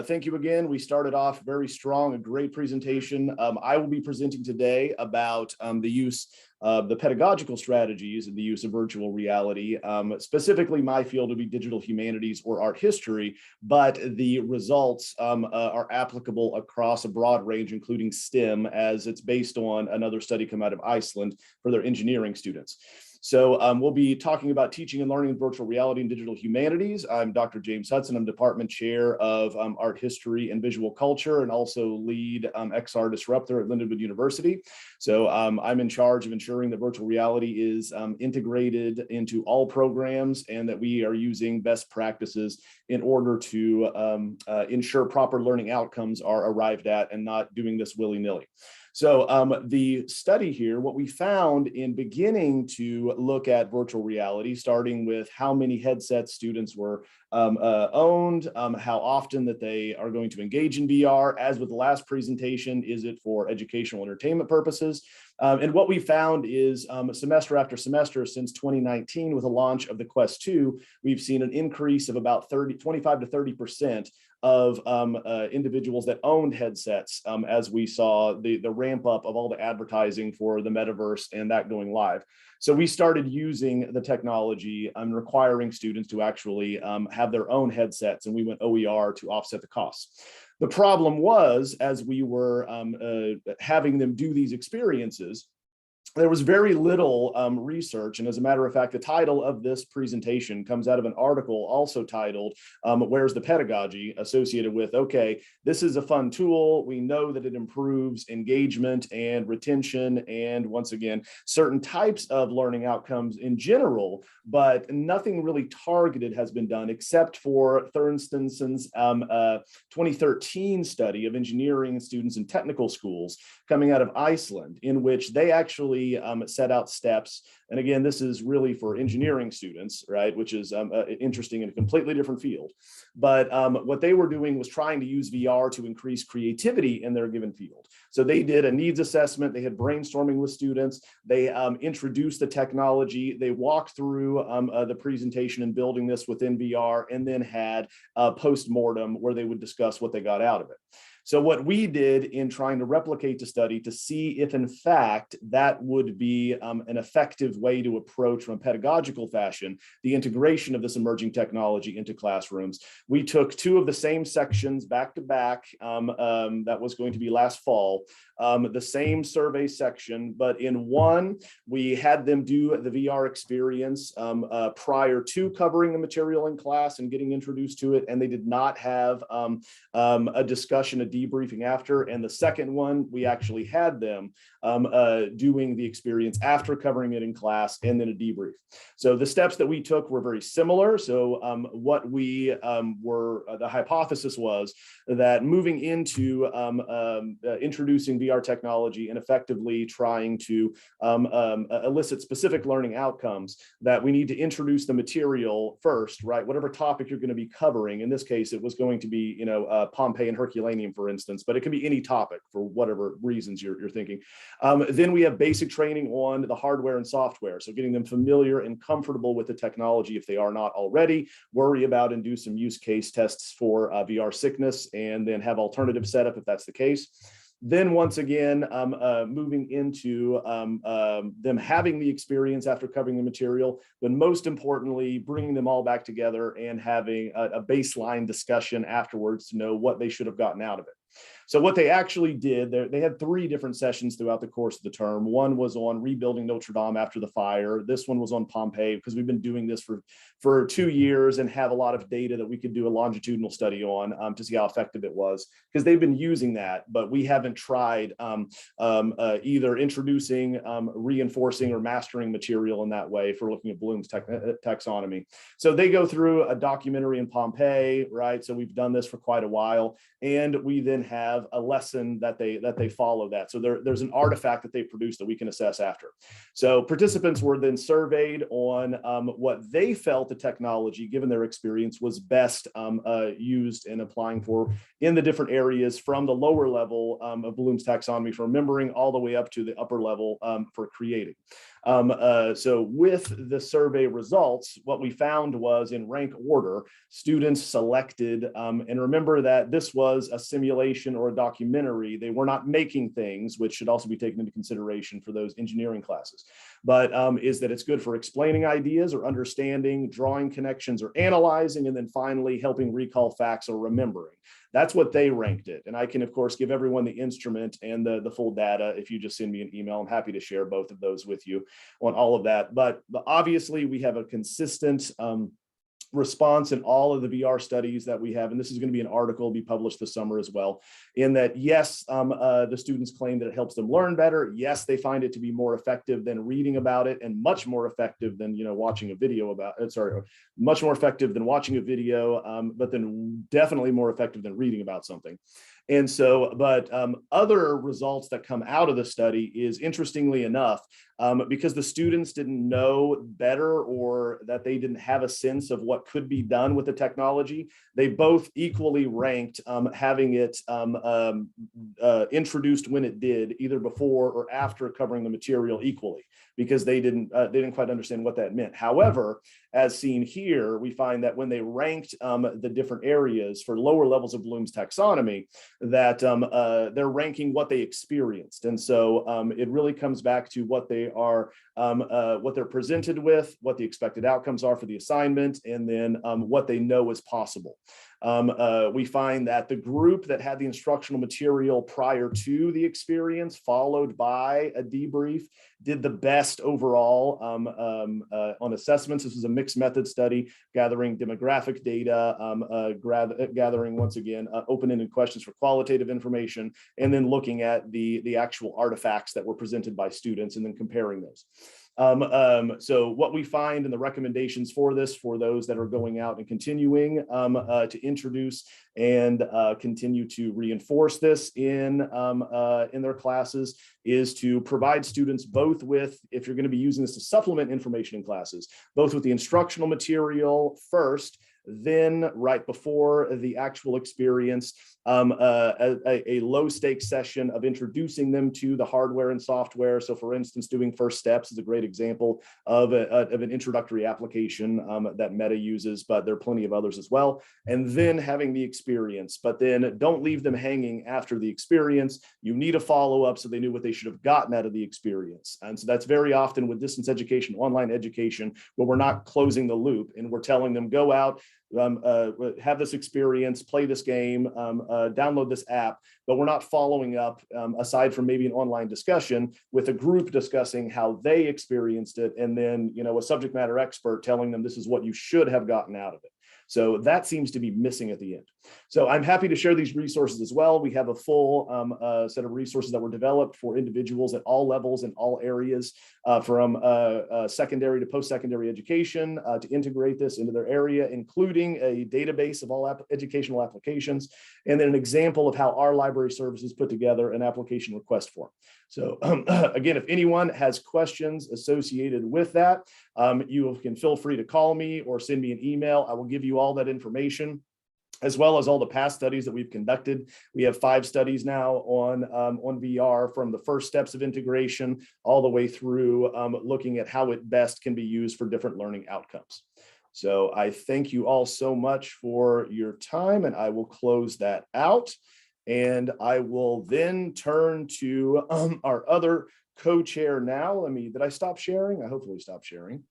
thank you again. We started off very strong, a great presentation. I will be presenting today about the use of the pedagogical strategies and the use of virtual reality. Specifically, my field would be digital humanities or art history, but the results are applicable across a broad range, including STEM, as it's based on another study come out of Iceland for their engineering students. So we'll be talking about teaching and learning in virtual reality and digital humanities. I'm Dr. James Hutson. I'm department chair of art history and visual culture, and also lead XR disruptor at Lindenwood University. So I'm in charge of ensuring that virtual reality is integrated into all programs, and that we are using best practices in order to ensure proper learning outcomes are arrived at, and not doing this willy-nilly. So the study here, what we found in beginning to look at virtual reality, starting with how many headsets students were owned, how often that they are going to engage in VR, as with the last presentation, is it for educational entertainment purposes? And what we found is semester after semester since 2019, with the launch of the Quest 2, we've seen an increase of about 25 to 30% of individuals that owned headsets, as we saw the ramp up of all the advertising for the metaverse and that going live. So we started using the technology and requiring students to actually have their own headsets, and we went OER to offset the costs. The problem was, as we were having them do these experiences, there was very little research. And as a matter of fact, the title of this presentation comes out of an article also titled, Where's the Pedagogy? Associated with, okay, this is a fun tool. We know that it improves engagement and retention, and once again, certain types of learning outcomes in general, but nothing really targeted has been done, except for Thorstensen's 2013 study of engineering students in technical schools coming out of Iceland, in which they actually set out steps. And again, this is really for engineering students, right, which is interesting in a completely different field. But what they were doing was trying to use VR to increase creativity in their given field. So they did a needs assessment. They had brainstorming with students. They introduced the technology. They walked through the presentation and building this within VR, and then had a post-mortem where they would discuss what they got out of it. So what we did in trying to replicate the study to see if in fact that would be an effective way to approach, from a pedagogical fashion, the integration of this emerging technology into classrooms, we took two of the same sections back to back. That was going to be last fall, the same survey section, but in one, we had them do the VR experience prior to covering the material in class and getting introduced to it, and they did not have a discussion, a debriefing after. And the second one, we actually had them doing the experience after covering it in class, and then a debrief. So the steps that we took were very similar. So what we the hypothesis was that moving into introducing VR technology and effectively trying to elicit specific learning outcomes, that we need to introduce the material first, right? Whatever topic you're going to be covering. In this case, it was going to be, Pompeii and Herculaneum, for instance, but it can be any topic for whatever reasons you're thinking. Then we have basic training on the hardware and software. So getting them familiar and comfortable with the technology if they are not already, worry about and do some use case tests for VR sickness, and then have alternative setup if that's the case. Then once again, moving into them having the experience after covering the material, but most importantly, bringing them all back together and having a baseline discussion afterwards to know what they should have gotten out of it. So what they actually did, they had 3 different sessions throughout the course of the term. One was on rebuilding Notre Dame after the fire. This one was on Pompeii, because we've been doing this for 2 years and have a lot of data that we could do a longitudinal study on to see how effective it was, because they've been using that, but we haven't tried either introducing, reinforcing, or mastering material in that way for looking at Bloom's taxonomy. So they go through a documentary in Pompeii, right? So we've done this for quite a while, and we then have a lesson that they follow that. So there's an artifact that they produce that we can assess after. So participants were then surveyed on what they felt the technology, given their experience, was best used in applying for in the different areas, from the lower level of Bloom's taxonomy for remembering all the way up to the upper level for creating. So with the survey results, what we found was, in rank order, students selected, and remember that this was a simulation or a documentary. They were not making things, which should also be taken into consideration for those engineering classes, but is that it's good for explaining ideas or understanding, drawing connections or analyzing, and then finally helping recall facts or remembering. That's what they ranked it. And I can, of course, give everyone the instrument and the full data if you just send me an email. I'm happy to share both of those with you on all of that. But obviously, we have a consistent response in all of the VR studies that we have, and this is going to be an article be published this summer as well, in that yes, the students claim that it helps them learn better. Yes, they find it to be more effective than reading about it, and much more effective than watching a video about it. Sorry, much more effective than watching a video, but then definitely more effective than reading about something. And so, but other results that come out of the study is, interestingly enough, because the students didn't know better, or that they didn't have a sense of what could be done with the technology, they both equally ranked having it introduced when it did, either before or after covering the material, equally, because they didn't quite understand what that meant. However, as seen here, we find that when they ranked the different areas for lower levels of Bloom's taxonomy, that they're ranking what they experienced. And so it really comes back to what they are, what they're presented with, what the expected outcomes are for the assignment, and then what they know is possible. We find that the group that had the instructional material prior to the experience, followed by a debrief, did the best overall on assessments. This was a mixed method study, gathering demographic data, gathering, once again, open-ended questions for qualitative information, and then looking at the actual artifacts that were presented by students and then comparing those. So what we find in the recommendations for this, for those that are going out and continuing to introduce and continue to reinforce this in their classes, is to provide students both with, if you're going to be using this to supplement information in classes, both with the instructional material first, then right before the actual experience, a low stakes session of introducing them to the hardware and software. So for instance, doing first steps is a great example of an introductory application that Meta uses, but there are plenty of others as well. And then having the experience, but then don't leave them hanging after the experience. You need a follow-up so they knew what they should have gotten out of the experience. And so that's very often with distance education, online education, where we're not closing the loop and we're telling them, go out, have this experience, play this game, download this app, but we're not following up, aside from maybe an online discussion, with a group discussing how they experienced it, and then a subject matter expert telling them this is what you should have gotten out of it. So that seems to be missing at the end. So I'm happy to share these resources as well. We have a full set of resources that were developed for individuals at all levels and all areas, from secondary to post-secondary education, to integrate this into their area, including a database of all educational applications, and then an example of how our library services put together an application request form. So again, if anyone has questions associated with that, you can feel free to call me or send me an email. I will give you all that information, as well as all the past studies that we've conducted. We have 5 studies now on VR, from the first steps of integration all the way through looking at how it best can be used for different learning outcomes. So I thank you all so much for your time, and I will close that out. And I will then turn to our other co-chair now. Did I stop sharing? I hopefully stopped sharing.